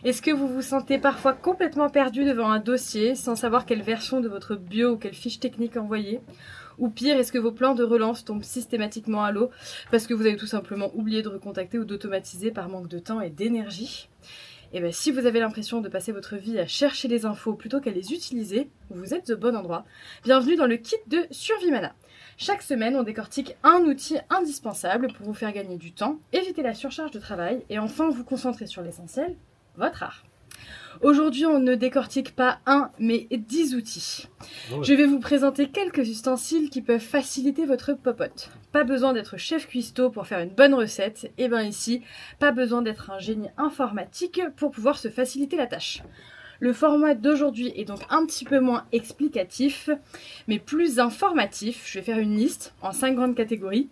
Est-ce que vous vous sentez parfois complètement perdu devant un dossier sans savoir quelle version de votre bio ou quelle fiche technique envoyer? Ou pire, est-ce que vos plans de relance tombent systématiquement à l'eau parce que vous avez tout simplement oublié de recontacter ou d'automatiser par manque de temps et d'énergie? Et bien, si vous avez l'impression de passer votre vie à chercher les infos plutôt qu'à les utiliser, vous êtes au bon endroit. Bienvenue dans le kit de Survie-Mana. Chaque semaine, on décortique un outil indispensable pour vous faire gagner du temps, éviter la surcharge de travail et enfin vous concentrer sur l'essentiel, votre art. Aujourd'hui, on ne décortique pas un, mais 10 outils. Je vais vous présenter quelques ustensiles qui peuvent faciliter votre popote. Pas besoin d'être chef cuistot pour faire une bonne recette. Et bien ici, pas besoin d'être un génie informatique pour pouvoir se faciliter la tâche. Le format d'aujourd'hui est donc un petit peu moins explicatif, mais plus informatif. Je vais faire une liste en 5 grandes catégories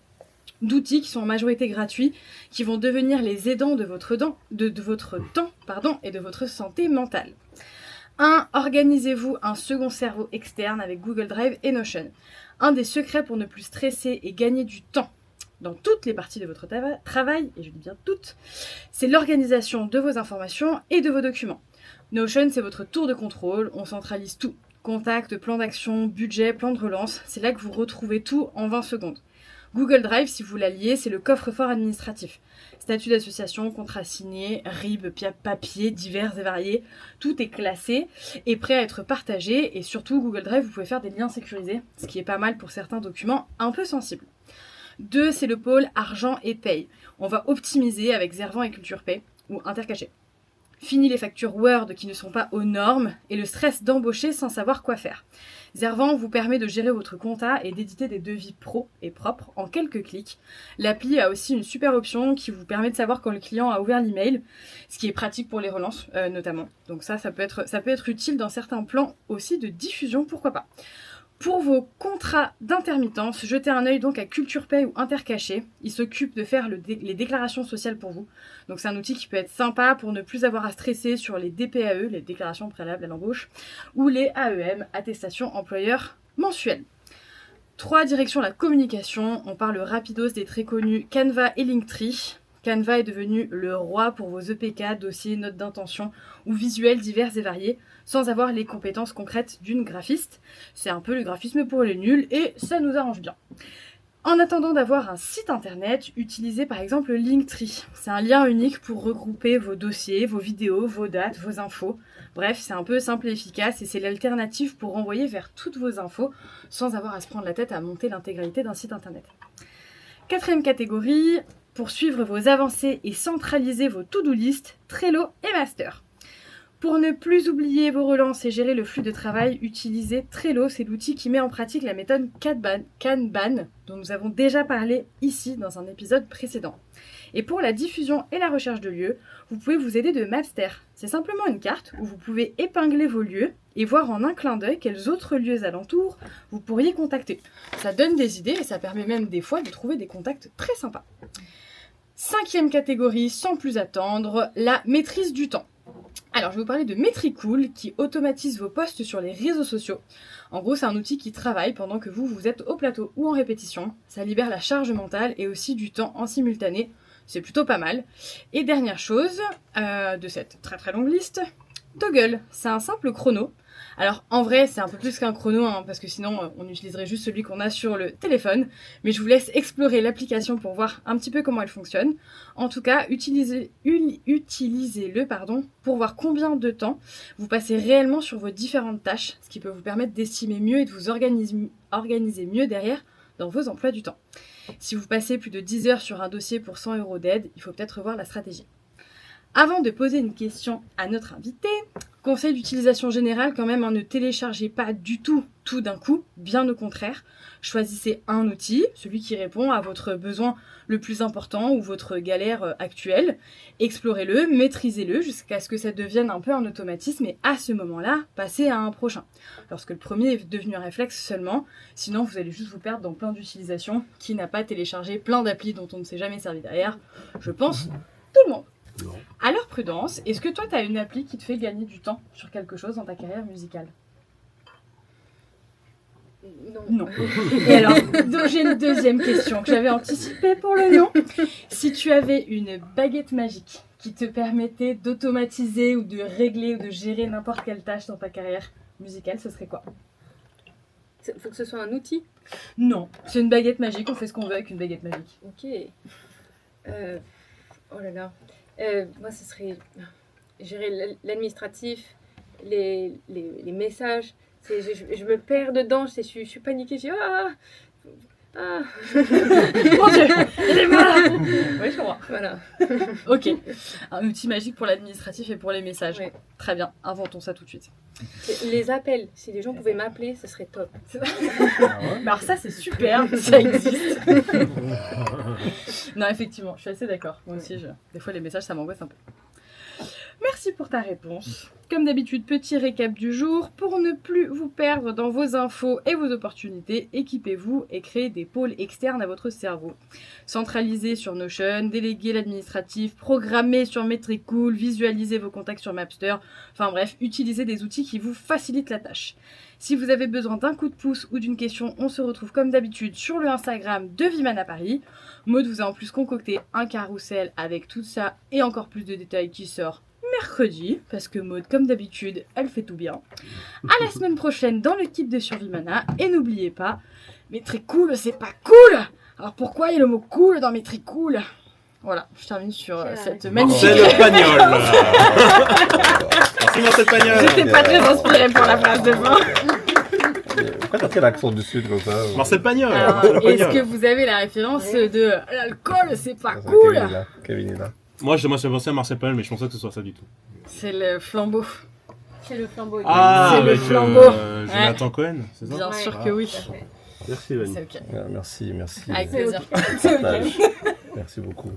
d'outils qui sont en majorité gratuits, qui vont devenir les aidants de votre temps et de votre santé mentale. 1. Organisez-vous un second cerveau externe avec Google Drive et Notion. Un des secrets pour ne plus stresser et gagner du temps dans toutes les parties de votre travail, et je dis bien toutes, c'est l'organisation de vos informations et de vos documents. Notion, c'est votre tour de contrôle, on centralise tout. Contacts, plan d'action, budget, plan de relance, c'est là que vous retrouvez tout en 20 secondes. Google Drive, si vous l'alliez, c'est le coffre-fort administratif. Statut d'association, contrat signé, RIB, papier, divers et variés. Tout est classé et prêt à être partagé. Et surtout, Google Drive, vous pouvez faire des liens sécurisés, ce qui est pas mal pour certains documents un peu sensibles. 2, c'est le pôle argent et paye. On va optimiser avec Zervan et CulturePay ou Intercaché. Fini les factures Word qui ne sont pas aux normes et le stress d'embaucher sans savoir quoi faire. Zervan vous permet de gérer votre compta et d'éditer des devis pro et propres en quelques clics. L'appli a aussi une super option qui vous permet de savoir quand le client a ouvert l'email, ce qui est pratique pour les relances notamment. Donc ça peut être utile dans certains plans aussi de diffusion, pourquoi pas. Pour vos contrats d'intermittence, jetez un œil donc à CulturePay ou Intercaché. Ils s'occupent de faire les déclarations sociales pour vous. Donc c'est un outil qui peut être sympa pour ne plus avoir à stresser sur les DPAE, les déclarations préalables à l'embauche, ou les AEM, attestations employeurs mensuelles. 3, direction la communication. On parle rapidos des très connus Canva et Linktree. Canva est devenu le roi pour vos EPK, dossiers, notes d'intention ou visuels divers et variés, sans avoir les compétences concrètes d'une graphiste. C'est un peu le graphisme pour les nuls et ça nous arrange bien. En attendant d'avoir un site internet, utilisez par exemple Linktree. C'est un lien unique pour regrouper vos dossiers, vos vidéos, vos dates, vos infos. Bref, c'est un peu simple et efficace et c'est l'alternative pour renvoyer vers toutes vos infos sans avoir à se prendre la tête à monter l'intégralité d'un site internet. 4e catégorie, pour suivre vos avancées et centraliser vos to-do list, Trello et Master. Pour ne plus oublier vos relances et gérer le flux de travail, utilisez Trello. C'est l'outil qui met en pratique la méthode Kanban, dont nous avons déjà parlé ici dans un épisode précédent. Et pour la diffusion et la recherche de lieux, vous pouvez vous aider de Mapster. C'est simplement une carte où vous pouvez épingler vos lieux et voir en un clin d'œil quels autres lieux alentours vous pourriez contacter. Ça donne des idées et ça permet même des fois de trouver des contacts très sympas. 5e catégorie, sans plus attendre, la maîtrise du temps. Alors, je vais vous parler de Metricool qui automatise vos posts sur les réseaux sociaux. En gros, c'est un outil qui travaille pendant que vous êtes au plateau ou en répétition. Ça libère la charge mentale et aussi du temps en simultané. C'est plutôt pas mal. Et dernière chose de cette très très longue liste, Toggle. C'est un simple chrono. Alors en vrai c'est un peu plus qu'un chrono parce que sinon on utiliserait juste celui qu'on a sur le téléphone, mais je vous laisse explorer l'application pour voir un petit peu comment elle fonctionne. En tout cas utilisez-le pour voir combien de temps vous passez réellement sur vos différentes tâches, ce qui peut vous permettre d'estimer mieux et de vous organiser mieux derrière dans vos emplois du temps. Si vous passez plus de 10 heures sur un dossier pour 100 € d'aide, il faut peut-être revoir la stratégie. Avant de poser une question à notre invité, conseil d'utilisation générale quand même, ne téléchargez pas du tout d'un coup, bien au contraire. Choisissez un outil, celui qui répond à votre besoin le plus important ou votre galère actuelle. Explorez-le, maîtrisez-le jusqu'à ce que ça devienne un peu un automatisme et à ce moment-là, passez à un prochain. Lorsque le premier est devenu un réflexe seulement, sinon vous allez juste vous perdre dans plein d'utilisations. Qui n'a pas téléchargé plein d'applis dont on ne s'est jamais servi derrière? Je pense tout le monde. Non. Alors Prudence, est-ce que toi tu as une appli qui te fait gagner du temps sur quelque chose dans ta carrière musicale? Non. Et alors, donc j'ai une deuxième question que j'avais anticipée pour le non. Si tu avais une baguette magique qui te permettait d'automatiser ou de régler ou de gérer n'importe quelle tâche dans ta carrière musicale, ce serait quoi? Faut que ce soit un outil. Non, c'est une baguette magique, on fait ce qu'on veut avec une baguette magique. Ok. Oh là là. Moi, ce serait gérer l'administratif, les messages. Je me perds dedans, je suis paniquée. Ah. Mon Dieu, il est mort. Oui, je comprends. Voilà. Ok, un outil magique pour l'administratif et pour les messages. Ouais. Très bien, inventons ça tout de suite. Les appels, si les gens pouvaient m'appeler, ce serait top. Mais alors ça c'est super, ça existe. Non effectivement, je suis assez d'accord. Moi aussi, des fois les messages ça m'angoisse un peu. Merci pour ta réponse. Comme d'habitude, petit récap du jour. Pour ne plus vous perdre dans vos infos et vos opportunités, équipez-vous et créez des pôles externes à votre cerveau. Centralisez sur Notion, déléguez l'administratif, programmez sur Metricool, visualisez vos contacts sur Mapster. Enfin bref, utilisez des outils qui vous facilitent la tâche. Si vous avez besoin d'un coup de pouce ou d'une question, on se retrouve comme d'habitude sur le Instagram de Vimana Paris. Maud vous a en plus concocté un carrousel avec tout ça et encore plus de détails qui sort mercredi, parce que Maud, comme d'habitude, elle fait tout bien. À la semaine prochaine dans l'équipe de Survimana, et n'oubliez pas, Metricool, c'est pas cool. Alors pourquoi il y a le mot cool dans Metricool? Voilà, je termine sur cette magnifique... Marcel Pagnol. Merci Marcel Pagnol. J'étais pas très inspirée pour la phrase de fin. Pourquoi t'as pris l'accent du sud comme ça? Marcel Pagnol. Alors, est-ce que vous avez la référence de l'alcool, c'est pas cool? Kevin est là. Moi, je pensais à Marcel Pagnol, mais je pensais que ce soit ça du tout. C'est le flambeau. C'est le flambeau. Ah, C'est le avec flambeau. Jonathan Cohen, c'est ça? Bien Ouais. sûr que oui. Merci, Vanny. C'est ok. Merci. Avec plaisir. Partage. Merci beaucoup.